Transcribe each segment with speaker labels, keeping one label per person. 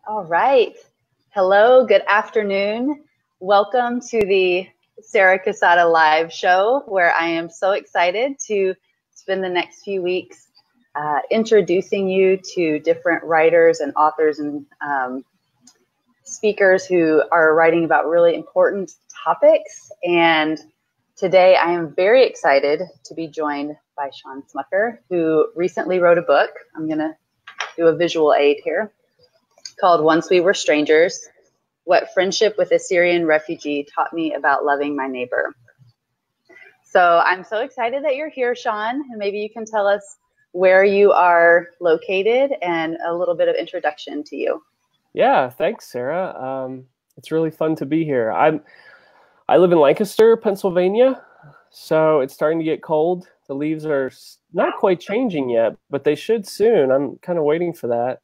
Speaker 1: All right. Hello, good afternoon. Welcome to the Sarah Casada live show, where I am so excited to spend the next few weeks introducing you to different writers and authors and speakers who are writing about really important topics. And today I am very excited to be joined by Shawn Smucker, who recently wrote a book. I'm going to do a visual aid here, called Once We Were Strangers, What Friendship with a Syrian Refugee Taught Me About Loving My Neighbor. So I'm so excited that you're here, Shawn, and maybe you can tell us where you are located and a little bit of introduction to you.
Speaker 2: Yeah, thanks, Sarah. It's really fun to be here. I live in Lancaster, Pennsylvania, so it's starting to get cold. The leaves are not quite changing yet, but they should soon. I'm kind of waiting for that.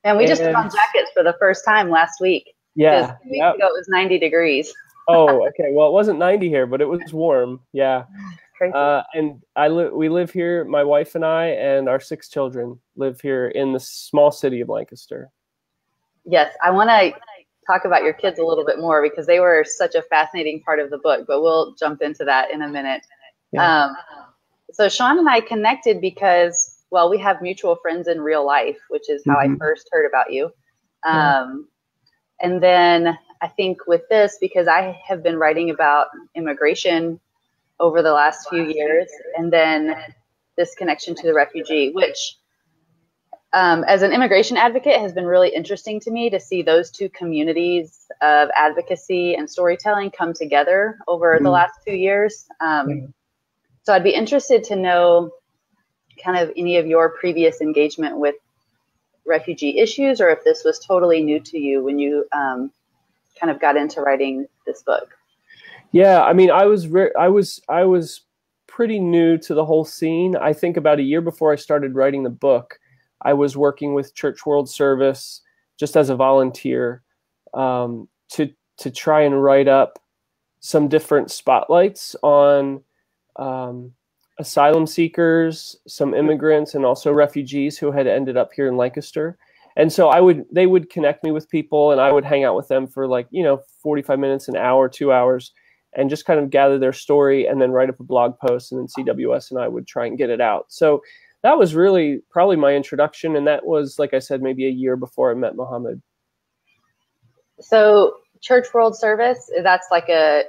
Speaker 1: And we just put on jackets for the first time last week.
Speaker 2: Yeah.
Speaker 1: 2 weeks ago it was 90 degrees.
Speaker 2: Oh, okay. Well, it wasn't 90 here, but it was warm. Yeah.
Speaker 1: Crazy.
Speaker 2: And we live here, my wife and I and our 6 children live here in the small city of Lancaster.
Speaker 1: Yes, I want to talk about your kids a little bit more because they were such a fascinating part of the book, but we'll jump into that in a minute. Yeah. So Shawn and I connected because, well, we have mutual friends in real life, which is how I first heard about you. And then I think with this, because I have been writing about immigration over the last few years, and then this connection to the refugee, which as an immigration advocate has been really interesting to me to see those two communities of advocacy and storytelling come together over the last 2 years. So I'd be interested to know kind of any of your previous engagement with refugee issues, or if this was totally new to you when you kind of got into writing this book.
Speaker 2: Yeah, I mean, I was pretty new to the whole scene. I think about a year before I started writing the book, I was working with Church World Service just as a volunteer to try and write up some different spotlights on asylum seekers, some immigrants, and also refugees who had ended up here in Lancaster. And so they would connect me with people, and I would hang out with them for 45 minutes, an hour, 2 hours, and just kind of gather their story and then write up a blog post, and then CWS and I would try and get it out. So that was really probably my introduction. And that was, like I said, maybe a year before I met Mohammed.
Speaker 1: So Church World Service, that's like a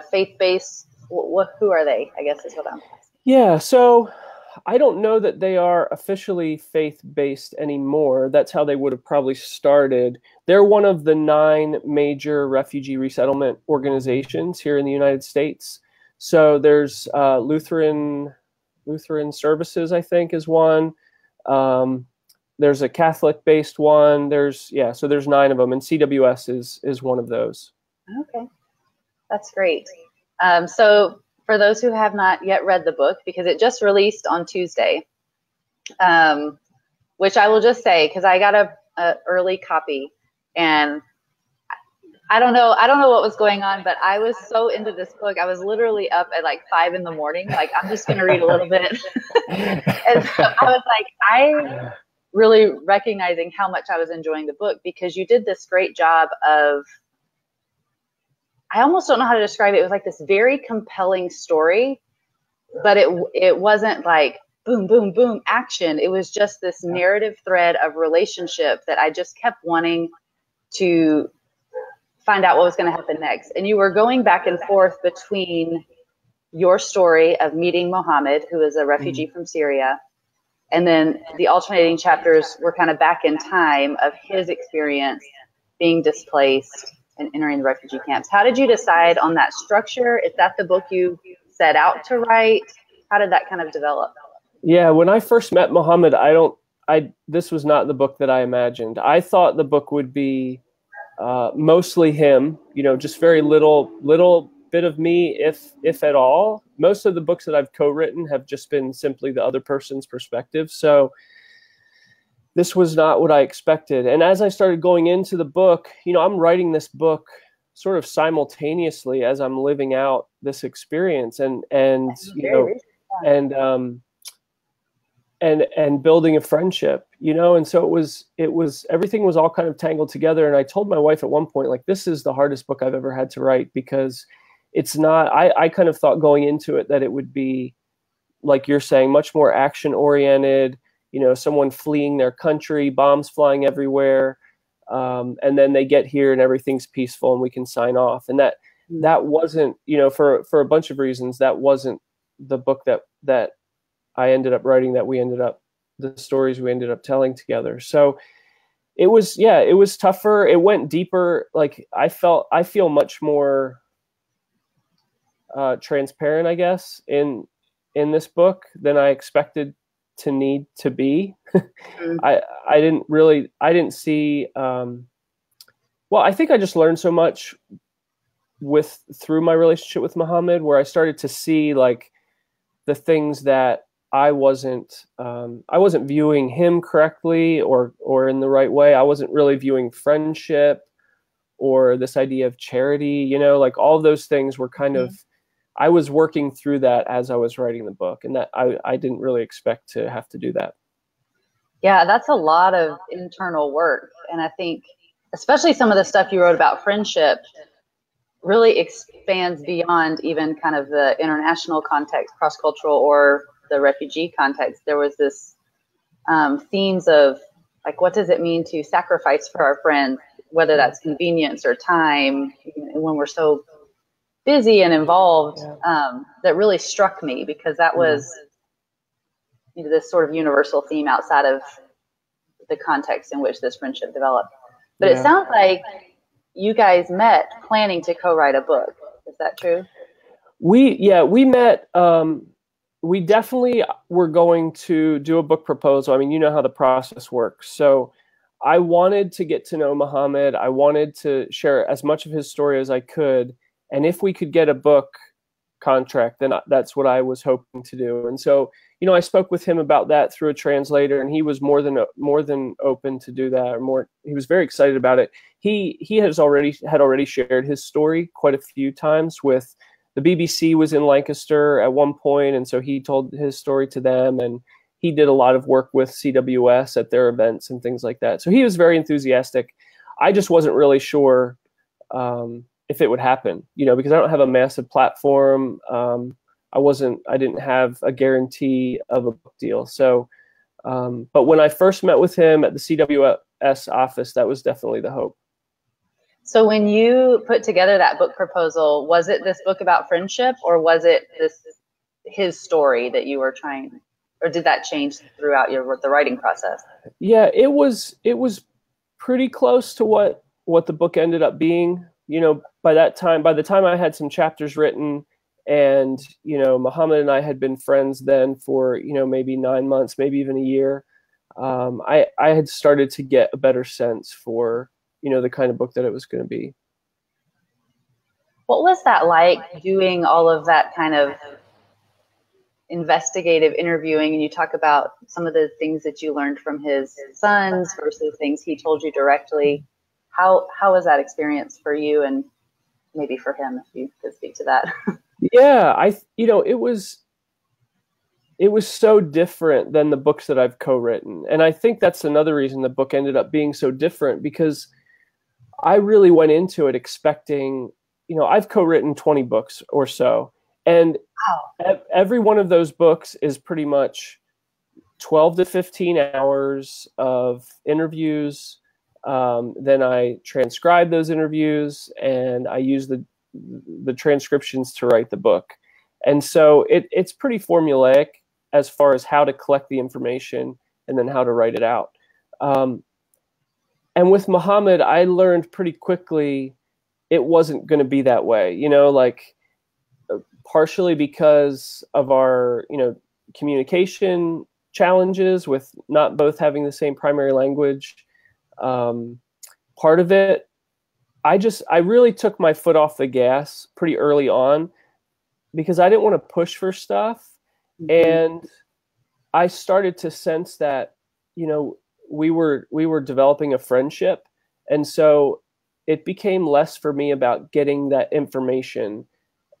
Speaker 1: faith-based, who are they? I guess is what I'm asking.
Speaker 2: Yeah, so I don't know that they are officially faith-based anymore. That's how they would have probably started. They're one of the 9 major refugee resettlement organizations here in the United States. So there's Lutheran Services, I think, is one. There's a Catholic-based one. So there's 9 of them, and CWS is one of those.
Speaker 1: Okay, that's great. So for those who have not yet read the book, because it just released on Tuesday, which I will just say, because I got a early copy, and I don't know what was going on, but I was so into this book. I was literally up at 5 in the morning. I'm just going to read a little bit. And so I was I really recognizing how much I was enjoying the book, because you did this great job of, I almost don't know how to describe it. It was this very compelling story, but it wasn't boom, boom, boom, action. It was just this narrative thread of relationship that I just kept wanting to find out what was going to happen next. And you were going back and forth between your story of meeting Mohammed, who is a refugee from Syria, and then the alternating chapters were kind of back in time of his experience being displaced and entering the refugee camps. How did you decide on that structure? Is that the book you set out to write? How did that kind of develop?
Speaker 2: Yeah, when I first met Mohammed, this was not the book that I imagined. I thought the book would be mostly him, just very little bit of me, if at all. Most of the books that I've co-written have just been simply the other person's perspective. So this was not what I expected. And as I started going into the book, I'm writing this book sort of simultaneously as I'm living out this experience. And and building a friendship, you know? And so it was, everything was all kind of tangled together. And I told my wife at one point, like, this is the hardest book I've ever had to write, because it's not, I kind of thought going into it that it would be, like you're saying, much more action oriented, you know, someone fleeing their country, bombs flying everywhere. And then they get here and everything's peaceful and we can sign off. And that wasn't, you know, for a bunch of reasons, that wasn't the book that I ended up writing, the stories we ended up telling together. So it was tougher. It went deeper. Like I feel much more transparent, I guess, in this book than I expected to need to be. I didn't see, well, I think I just learned so much through my relationship with Muhammad, where I started to see like the things that I wasn't viewing him correctly or in the right way. I wasn't really viewing friendship or this idea of charity, you know, like all of those things were kind of, I was working through that as I was writing the book, and that I didn't really expect to have to do that.
Speaker 1: Yeah, that's a lot of internal work. And I think especially some of the stuff you wrote about friendship really expands beyond even kind of the international context, cross-cultural, or the refugee context. There was this themes of like, what does it mean to sacrifice for our friends, whether that's convenience or time, when we're so busy and involved. That really struck me, because that was, you know, this sort of universal theme outside of the context in which this friendship developed. But it sounds like you guys met planning to co-write a book. Is that true?
Speaker 2: We met. We definitely were going to do a book proposal. I mean, you know how the process works. So I wanted to get to know Muhammad. I wanted to share as much of his story as I could. And if we could get a book contract, then that's what I was hoping to do. And so, you know, I spoke with him about that through a translator, and he was more than open to do that, he was very excited about it. He had already shared his story quite a few times with the BBC. Was in Lancaster at one point, and so he told his story to them, and he did a lot of work with CWS at their events and things like that. So he was very enthusiastic. I just wasn't really sure if it would happen, you know, because I don't have a massive platform. I didn't have a guarantee of a book deal. So, but when I first met with him at the CWS office, that was definitely the hope.
Speaker 1: So when you put together that book proposal, was it this book about friendship, or was it his story that you were trying, or did that change throughout the writing process?
Speaker 2: Yeah, it was pretty close to what the book ended up being. You know, by the time I had some chapters written, and, you know, Muhammad and I had been friends then for, you know, maybe 9 months, maybe even a year, I had started to get a better sense for, you know, the kind of book that it was going to be.
Speaker 1: What was that like, doing all of that kind of investigative interviewing? And you talk about some of the things that you learned from his sons versus things he told you directly. How was that experience for you, and maybe for him, if you could speak to that?
Speaker 2: Yeah, it was so different than the books that I've co-written. And I think that's another reason the book ended up being so different, because I really went into it expecting, you know, I've co-written 20 books or so. And every one of those books is pretty much 12 to 15 hours of interviews. Then I transcribe those interviews, and I use the transcriptions to write the book. And so it's pretty formulaic as far as how to collect the information and then how to write it out. And with Muhammad, I learned pretty quickly it wasn't going to be that way, you know, like partially because of our, you know, communication challenges with not both having the same primary language. Part of it, I really took my foot off the gas pretty early on, because I didn't want to push for stuff. And I started to sense that, you know, we were developing a friendship. And so it became less for me about getting that information,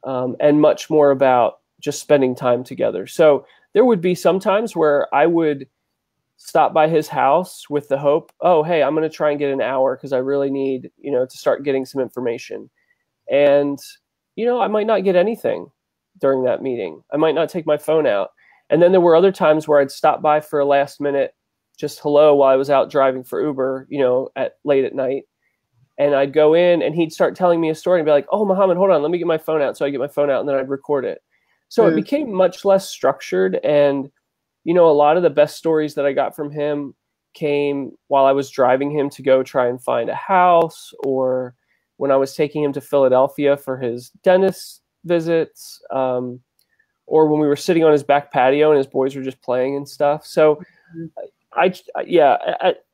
Speaker 2: and much more about just spending time together. So there would be some times where I would stop by his house with the hope, oh, hey, I'm going to try and get an hour because I really need, to start getting some information. And, I might not get anything during that meeting. I might not take my phone out. And then there were other times where I'd stop by for a last minute, just hello, while I was out driving for Uber, late at night. And I'd go in and he'd start telling me a story and be like, oh, Muhammad, hold on, let me get my phone out. So I get my phone out and then I'd record it. So it became much less structured. And, a lot of the best stories that I got from him came while I was driving him to go try and find a house, or when I was taking him to Philadelphia for his dentist visits, or when we were sitting on his back patio and his boys were just playing and stuff. So at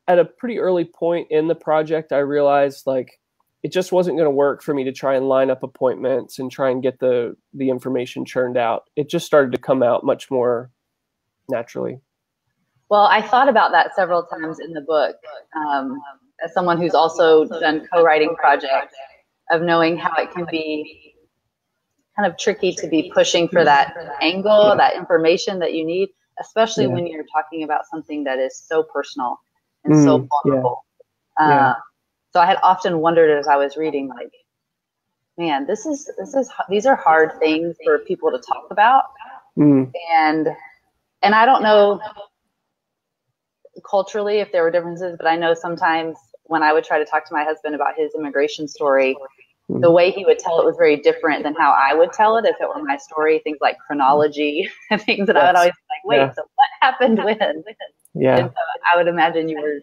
Speaker 2: a pretty early point in the project, I realized like it just wasn't going to work for me to try and line up appointments and try and get the information churned out. It just started to come out much more naturally.
Speaker 1: Well, I thought about that several times in the book, as someone who's also done co-writing projects, of knowing how it can be kind of tricky to be pushing for that angle, that information that you need, especially when you're talking about something that is so personal and so vulnerable. So I had often wondered as I was reading, like, man, these are hard things for people to talk about. And I don't know culturally if there were differences, but I know sometimes when I would try to talk to my husband about his immigration story, the way he would tell it was very different than how I would tell it if it were my story, things like chronology and things that I would always be like, wait, so what happened when?
Speaker 2: Yeah.
Speaker 1: And so I would imagine you were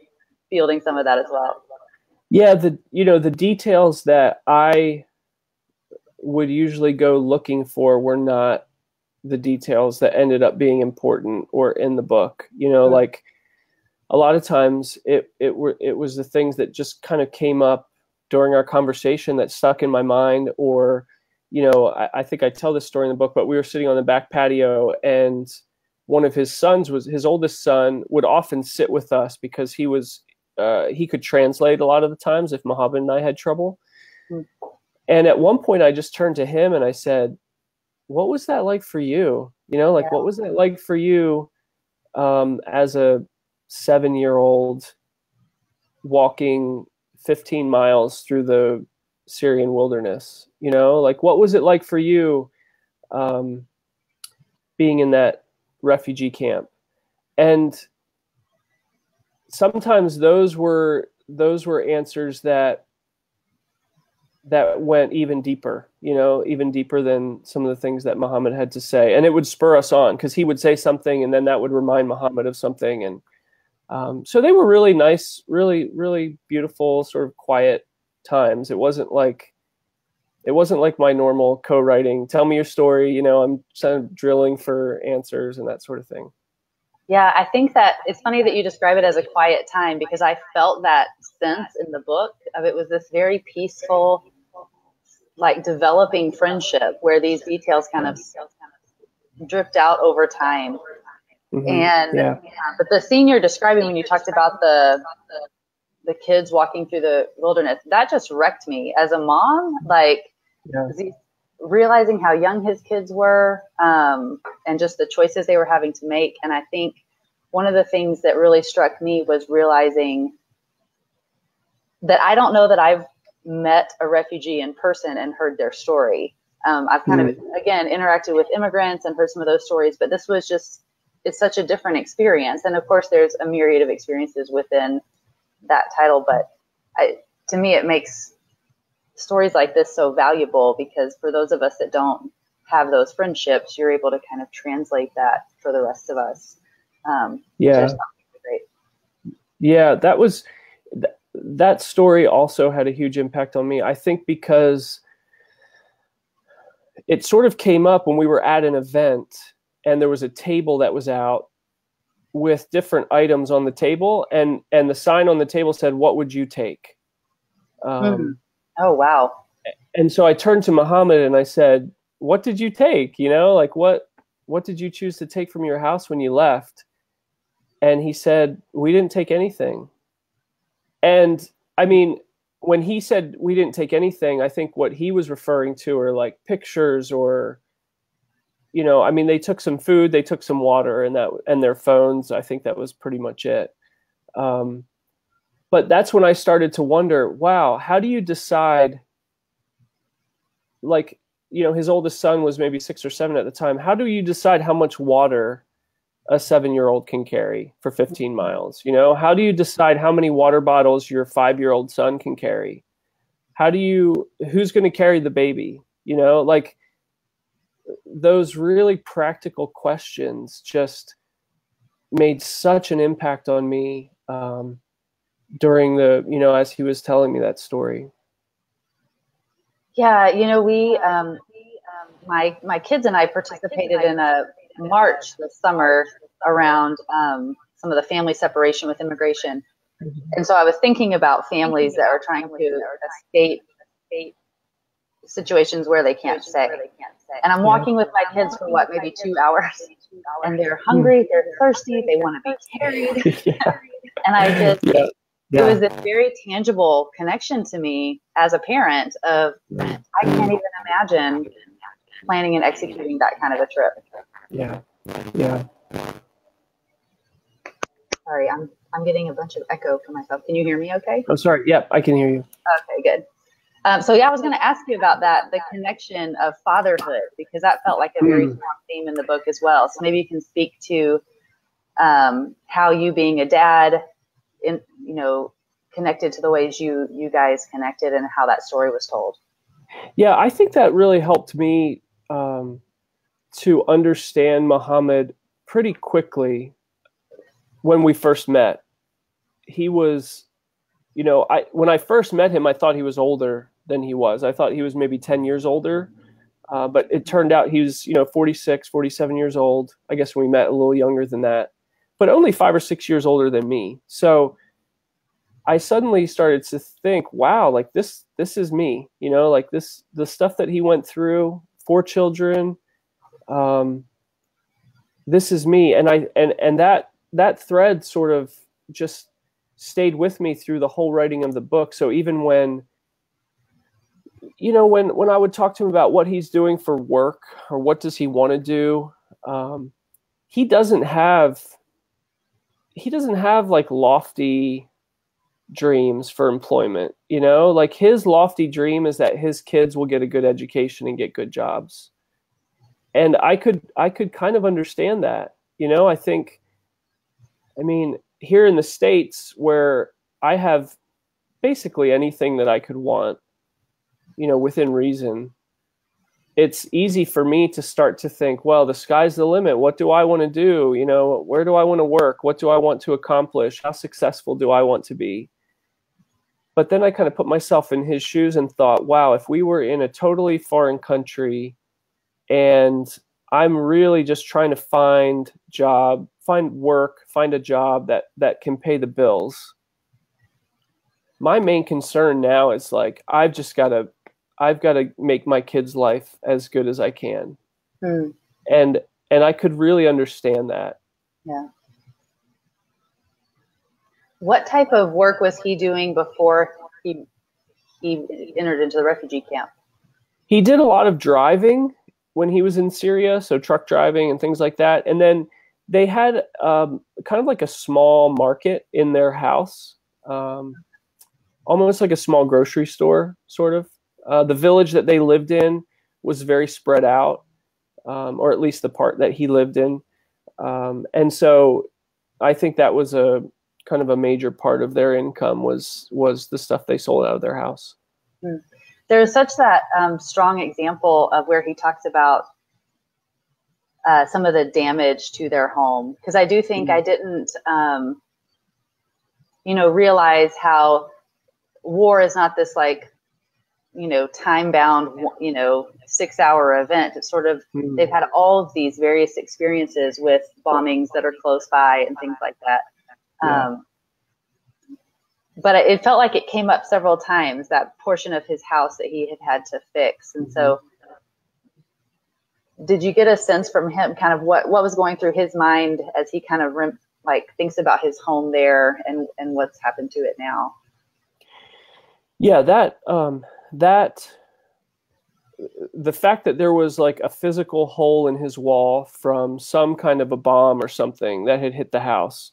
Speaker 1: fielding some of that as well.
Speaker 2: Yeah, the details that I would usually go looking for were not the details that ended up being important or in the book. Like a lot of times it was the things that just kind of came up during our conversation that stuck in my mind. Or, I think I tell this story in the book, but we were sitting on the back patio and one of his oldest son would often sit with us because he could translate a lot of the times if Muhammad and I had trouble. And at one point I just turned to him and I said, what was that like for you? What was that like for you as a 7-year-old walking 15 miles through the Syrian wilderness? What was it like for you being in that refugee camp? And sometimes those were answers that went even deeper, even deeper than some of the things that Muhammad had to say. And it would spur us on because he would say something and then that would remind Muhammad of something. And so they were really nice, really, really beautiful, sort of quiet times. It wasn't like my normal co-writing, tell me your story, I'm kind of drilling for answers and that sort of thing.
Speaker 1: Yeah, I think that it's funny that you describe it as a quiet time because I felt that sense in the book of it was this very peaceful, like developing friendship where these details kind of drift out over time. And but the scene you're describing when you talked about the kids walking through the wilderness, that just wrecked me as a mom, like realizing how young his kids were, and just the choices they were having to make. And I think one of the things that really struck me was realizing that I don't know that I've met a refugee in person and heard their story. I've kind of, again, interacted with immigrants and heard some of those stories, but this was just, it's such a different experience. And of course, there's a myriad of experiences within that title, but to me, it makes stories like this so valuable because for those of us that don't have those friendships, you're able to kind of translate that for the rest of us. Great.
Speaker 2: Yeah, that story also had a huge impact on me. I think because it sort of came up when we were at an event and there was a table that was out with different items on the table, and the sign on the table said, "What would you take?"
Speaker 1: Oh, wow.
Speaker 2: And so I turned to Muhammad and I said, "What did you take? What did you choose to take from your house when you left?" And he said, "We didn't take anything." And I mean, when he said we didn't take anything, I think what he was referring to are like pictures or I mean, they took some food, they took some water, and their phones. I think that was pretty much it. But that's when I started to wonder, wow, how do you decide, like, his oldest son was maybe 6 or 7 at the time. How do you decide how much water a 7-year-old can carry for 15 miles? How do you decide how many water bottles your 5-year-old son can carry? Who's going to carry the baby? Like, those really practical questions just made such an impact on me during as he was telling me that story.
Speaker 1: Yeah, we, my kids and I participated in a march this summer around some of the family separation with immigration. And so I was thinking about families that are trying to escape situations where they can't stay. And I'm walking with my kids for maybe 2 hours, and they're hungry, they're thirsty, they want to be carried. And I just, it was this very tangible connection to me as a parent of, I can't even imagine planning and executing that kind of a trip.
Speaker 2: Yeah.
Speaker 1: Sorry, I'm getting a bunch of echo for myself. Can you hear me okay?
Speaker 2: I'm sorry. Yep, I can hear you.
Speaker 1: Okay, good. So I was going to ask you about that, the connection of fatherhood, because that felt like a very strong theme in the book as well. So maybe you can speak to how you being a dad, connected to the ways you guys connected and how that story was told.
Speaker 2: Yeah, I think that really helped me to understand Muhammad pretty quickly when we first met. He was, when I first met him, I thought he was older than he was. I thought he was maybe 10 years older, but it turned out he was, 46, 47 years old. I guess when we met, a little younger than that, but only 5 or 6 years older than me. So I suddenly started to think, wow, like this is me, like the stuff that he went through, 4 children. This is me. And that thread sort of just stayed with me through the whole writing of the book. So even when I would talk to him about what he's doing for work or what does he want to do, he doesn't have like lofty dreams for employment. Like his lofty dream is that his kids will get a good education and get good jobs. And I could kind of understand that. I mean, here in the States, where I have basically anything that I could want, within reason, it's easy for me to start to think, well, the sky's the limit. What do I want to do? Where do I want to work? What do I want to accomplish? How successful do I want to be? But then I kind of put myself in his shoes and thought, wow, if we were in a totally foreign country and I'm really just trying to find work, find a job that can pay the bills. My main concern now is like, I've got to make my kid's life as good as I can. And I could really understand that.
Speaker 1: Yeah. What type of work was he doing before he entered into the refugee camp?
Speaker 2: He did a lot of driving when he was in Syria, so truck driving and things like that. And then they had kind of like a small market in their house, almost like a small grocery store, sort of. The village that they lived in was very spread out, or at least the part that he lived in. And so I think that was a kind of a major part of their income was the stuff they sold out of their house.
Speaker 1: There's such that strong example of where he talks about some of the damage to their home. Because I do think I didn't, realize how war is not this like, time-bound, 6-hour event. It's sort of, they've had all of these various experiences with bombings that are close by and things like that. But it felt like it came up several times, that portion of his house that he had to fix. And so did you get a sense from him kind of what was going through his mind as he kind of thinks about his home there and what's happened to it now?
Speaker 2: Yeah, that the fact that there was like a physical hole in his wall from some kind of a bomb or something that had hit the house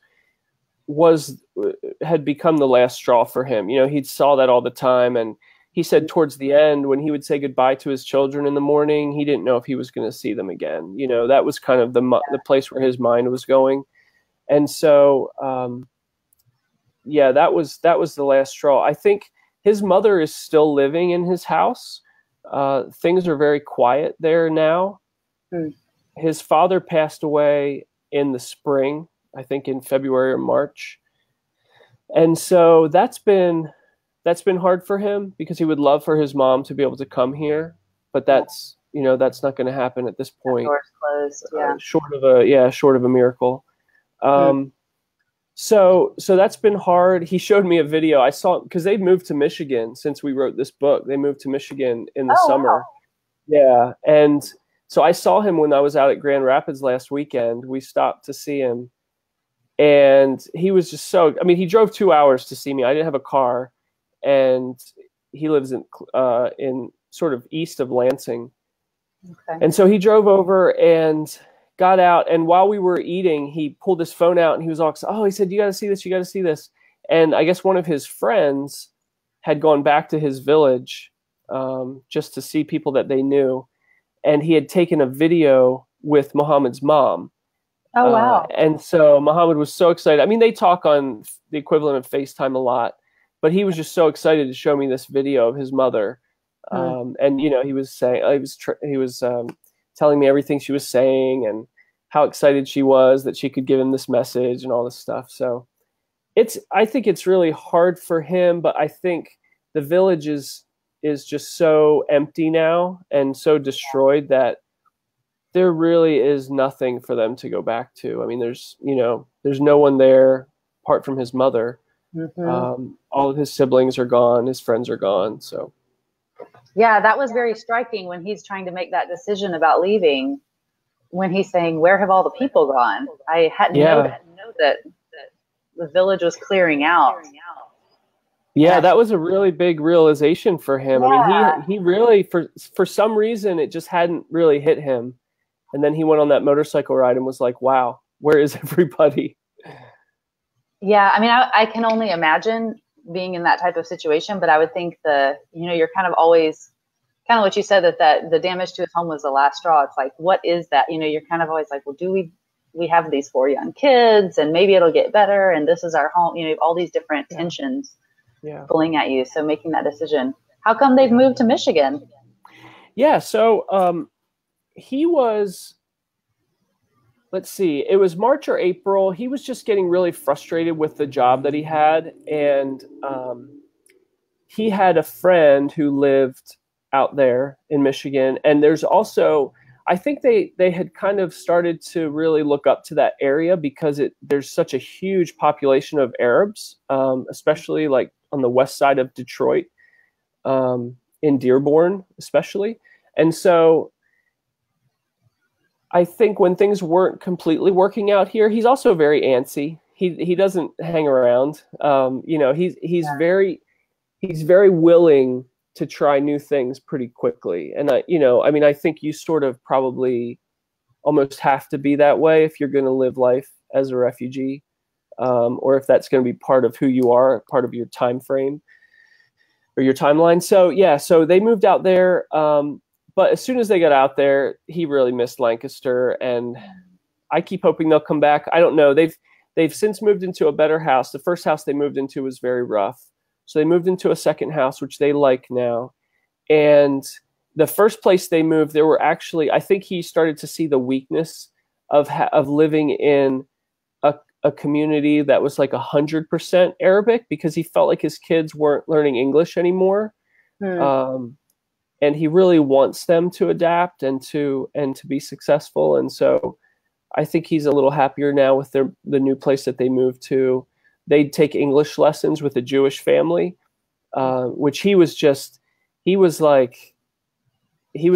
Speaker 2: had become the last straw for him. You know, he saw that all the time, and he said towards the end, when he would say goodbye to his children in the morning, he didn't know if he was going to see them again. You know, that was kind of the place where his mind was going. And so, yeah, that was the last straw. I think his mother is still living in his house. Things are very quiet there now. His father passed away in the spring, I think in February or March. And so that's been hard for him, because he would love for his mom to be able to come here, but that's not going to happen at this point.
Speaker 1: Doors closed, yeah.
Speaker 2: Short of a miracle. So that's been hard. He showed me a video. I saw, because they moved to Michigan since we wrote this book. They moved to Michigan in the summer. Wow. Yeah, and so I saw him when I was out at Grand Rapids last weekend. We stopped to see him, and he was just he drove 2 hours to see me. I didn't have a car. And he lives in sort of east of Lansing. Okay. And so he drove over and got out. And while we were eating, he pulled his phone out and he was all, he said, "You got to see this. You got to see this." And I guess one of his friends had gone back to his village just to see people that they knew. And he had taken a video with Muhammad's mom.
Speaker 1: Oh, wow.
Speaker 2: And so Muhammad was so excited. I mean, they talk on the equivalent of FaceTime a lot. But he was just so excited to show me this video of his mother, and he was saying he was telling me everything she was saying and how excited she was that she could give him this message and all this stuff. So I think it's really hard for him, but I think the village is just so empty now and so destroyed that there really is nothing for them to go back to. I mean, there's no one there apart from his mother. All of his siblings are gone. His friends are gone. So,
Speaker 1: yeah, that was very striking when he's trying to make that decision about leaving. When he's saying, "Where have all the people gone?" I hadn't known that the village was clearing out.
Speaker 2: Yeah, that was a really big realization for him. Yeah. I mean, he really, for some reason, it just hadn't really hit him. And then he went on that motorcycle ride and was like, "Wow, where is everybody?"
Speaker 1: Yeah, I mean, I can only imagine being in that type of situation, but I would think you're kind of always, kind of what you said, that the damage to his home was the last straw. It's like, what is that? You're kind of always like, well, do we have these 4 young kids and maybe it'll get better and this is our home, all these different tensions pulling at you. So making that decision. How come they've moved to Michigan?
Speaker 2: Yeah, so he was... Let's see, it was March or April. He was just getting really frustrated with the job that he had. And he had a friend who lived out there in Michigan. And there's also, I think they had kind of started to really look up to that area because there's such a huge population of Arabs, especially like on the west side of Detroit, in Dearborn especially. And so I think when things weren't completely working out here, he's also very antsy. He doesn't hang around. He's very willing to try new things pretty quickly. And I think you sort of probably almost have to be that way if you're going to live life as a refugee, or if that's going to be part of who you are, part of your time frame or your timeline. So yeah, so they moved out there. But as soon as they got out there, he really missed Lancaster, and I keep hoping they'll come back. I don't know. They've since moved into a better house. The first house they moved into was very rough. So they moved into a second house, which they like now. And the first place they moved, there were actually, I think he started to see the weakness of living in a community that was like 100% Arabic, because he felt like his kids weren't learning English anymore. And he really wants them to adapt and to be successful. And so I think he's a little happier now with the new place that they moved to. They'd take English lessons with a Jewish family, which he was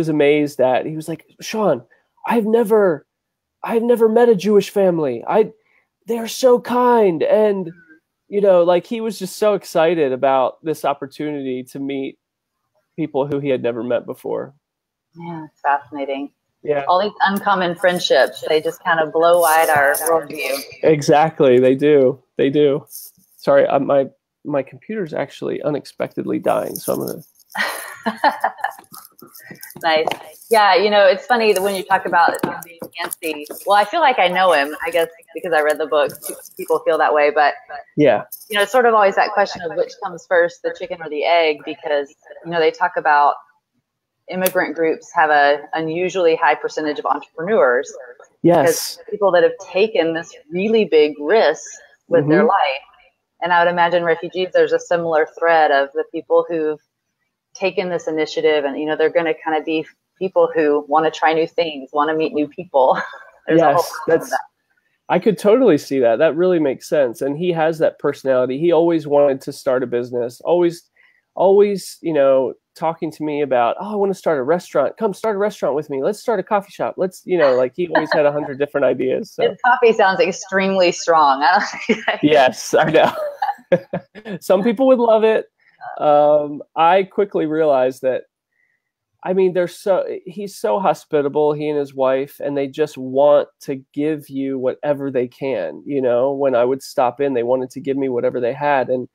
Speaker 2: amazed at. He was like, "Shawn, I've never met a Jewish family. They're so kind." And, he was just so excited about this opportunity to meet people who he had never met before.
Speaker 1: Yeah, it's fascinating.
Speaker 2: Yeah,
Speaker 1: All these uncommon friendships, they just kind of blow wide our worldview.
Speaker 2: exactly. They do. They do. Sorry, my computer's actually unexpectedly dying, so I'm gonna.
Speaker 1: Nice. Yeah, it's funny that when you talk about him being antsy, well, I feel like I know him, I guess, because I read the books. People feel that way, but
Speaker 2: Yeah.
Speaker 1: it's sort of always that question of which comes first, the chicken or the egg, because they talk about immigrant groups have a unusually high percentage of entrepreneurs.
Speaker 2: Yes.
Speaker 1: Because people that have taken this really big risk with their life. And I would imagine refugees, there's a similar thread of the people who've taken this initiative, and they're going to kind of be people who want to try new things, want to meet new people.
Speaker 2: Yes, I could totally see that. That really makes sense. And he has that personality. He always wanted to start a business, always, talking to me about, oh, I want to start a restaurant. Come start a restaurant with me. Let's start a coffee shop. Let's, he always had 100 different ideas. So.
Speaker 1: His coffee sounds extremely strong.
Speaker 2: Yes, I know. Some people would love it. I quickly realized that, he's so hospitable, he and his wife, and they just want to give you whatever they can. When I would stop in, they wanted to give me whatever they had. And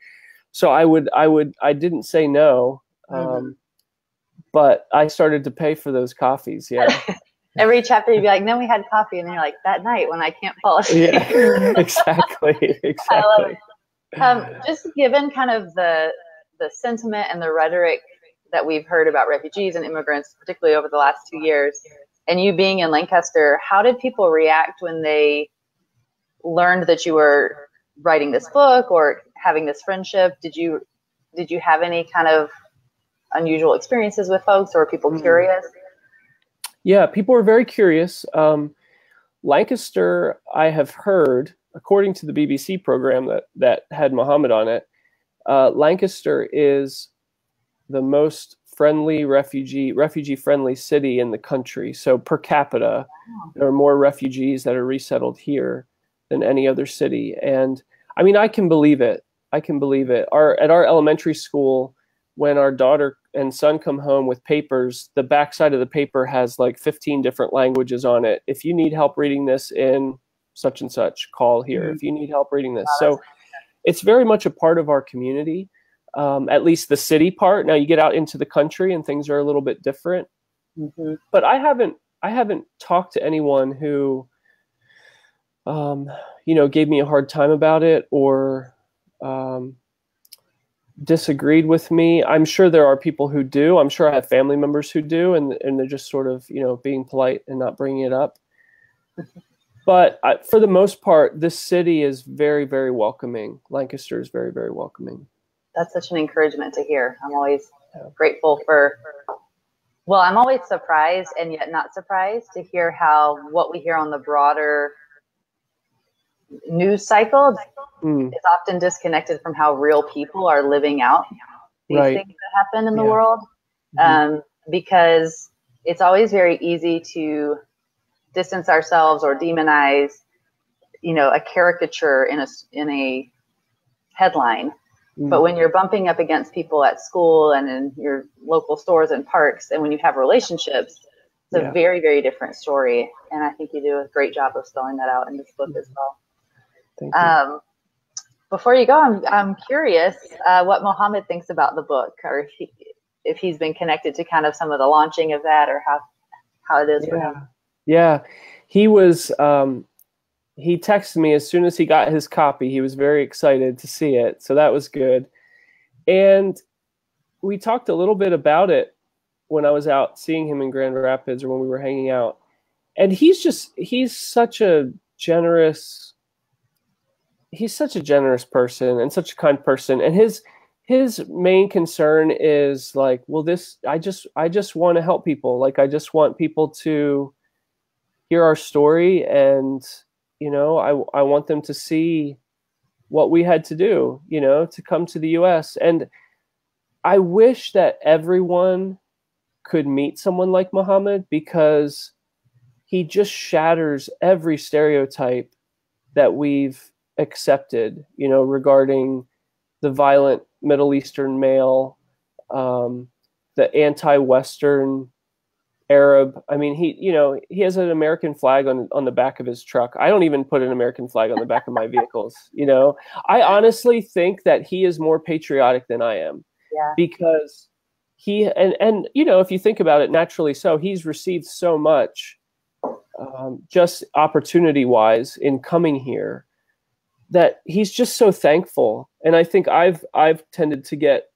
Speaker 2: so I didn't say no. But I started to pay for those coffees. Yeah.
Speaker 1: Every chapter you'd be like, then we had coffee. And then you're like, that night when I can't fall asleep.
Speaker 2: Yeah, exactly.
Speaker 1: I love it. Just given kind of the sentiment and the rhetoric that we've heard about refugees and immigrants, particularly over the last 2 years, and you being in Lancaster, how did people react when they learned that you were writing this book or having this friendship? Did you have any kind of unusual experiences with folks, or are people curious?
Speaker 2: Yeah, people are very curious. Lancaster, I have heard, according to the BBC program that had Muhammad on it, Lancaster is the most friendly refugee friendly city in the country. So per capita, there are more refugees that are resettled here than any other city. And I can believe it. At our elementary school, when our daughter and son come home with papers, the backside of the paper has like 15 different languages on it. If you need help reading this in such and such, call here. If you need help reading this. So it's very much a part of our community, at least the city part. Now you get out into the country and things are a little bit different. But I haven't talked to anyone who, gave me a hard time about it or disagreed with me. I'm sure there are people who do. I'm sure I have family members who do, and they're just sort of, being polite and not bringing it up. But for the most part, this city is very, very welcoming. Lancaster is very, very welcoming.
Speaker 1: That's such an encouragement to hear. I'm always grateful I'm always surprised and yet not surprised to hear how what we hear on the broader news cycle is often disconnected from how real people are living out these things that happen in the world. Because it's always very easy to distance ourselves or demonize, a caricature in a headline. But when you're bumping up against people at school and in your local stores and parks, and when you have relationships, it's a very, very different story. And I think you do a great job of spelling that out in this book as well.
Speaker 2: Thank you.
Speaker 1: Before you go, I'm curious what Mohammed thinks about the book, or if he's been connected to kind of some of the launching of that, or how it is for him.
Speaker 2: Yeah, he was. He texted me as soon as he got his copy. He was very excited to see it, so that was good. And we talked a little bit about it when I was out seeing him in Grand Rapids, or when we were hanging out. And he's such a generous person and such a kind person. And his main concern is like, well, I just want to help people. Like, I just want people to hear our story, and I want them to see what we had to do, to come to the US. And I wish that everyone could meet someone like Muhammad, because he just shatters every stereotype that we've accepted, regarding the violent Middle Eastern male, the anti-Western Arab. I mean, he has an American flag on the back of his truck. I don't even put an American flag on the back of my vehicles. I honestly think that he is more patriotic than I am,
Speaker 1: Yeah.
Speaker 2: because and if you think about it, naturally so, he's received so much, just opportunity wise in coming here, that he's just so thankful. And I think I've tended to get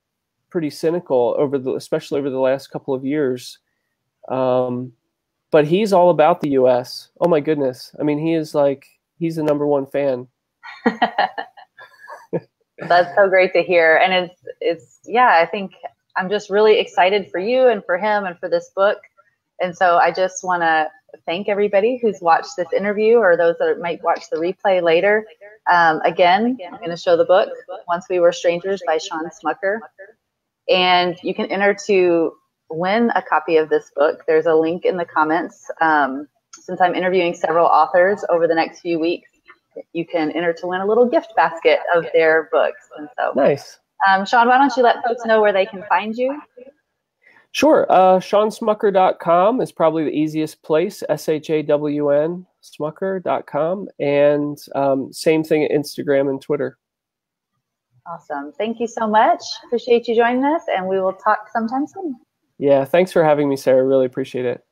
Speaker 2: pretty cynical especially over the last couple of years. But he's all about the US. Oh my goodness. I mean, he's the number one fan.
Speaker 1: That's so great to hear. And yeah, I think I'm just really excited for you and for him and for this book. And so I just want to thank everybody who's watched this interview, or those that might watch the replay later. Again, I'm going to show the book, Once We Were Strangers by Shawn Smucker. And you can enter to win a copy of this book. There's a link in the comments. Since I'm interviewing several authors over the next few weeks, you can enter to win a little gift basket of their books. And so,
Speaker 2: nice.
Speaker 1: Shawn, why don't you let folks know where they can find you?
Speaker 2: Sure. ShawnSmucker.com is probably the easiest place. SHAWN Smucker.com. And same thing at Instagram and Twitter.
Speaker 1: Awesome. Thank you so much. Appreciate you joining us, and we will talk sometime soon.
Speaker 2: Yeah, thanks for having me, Sarah. Really appreciate it.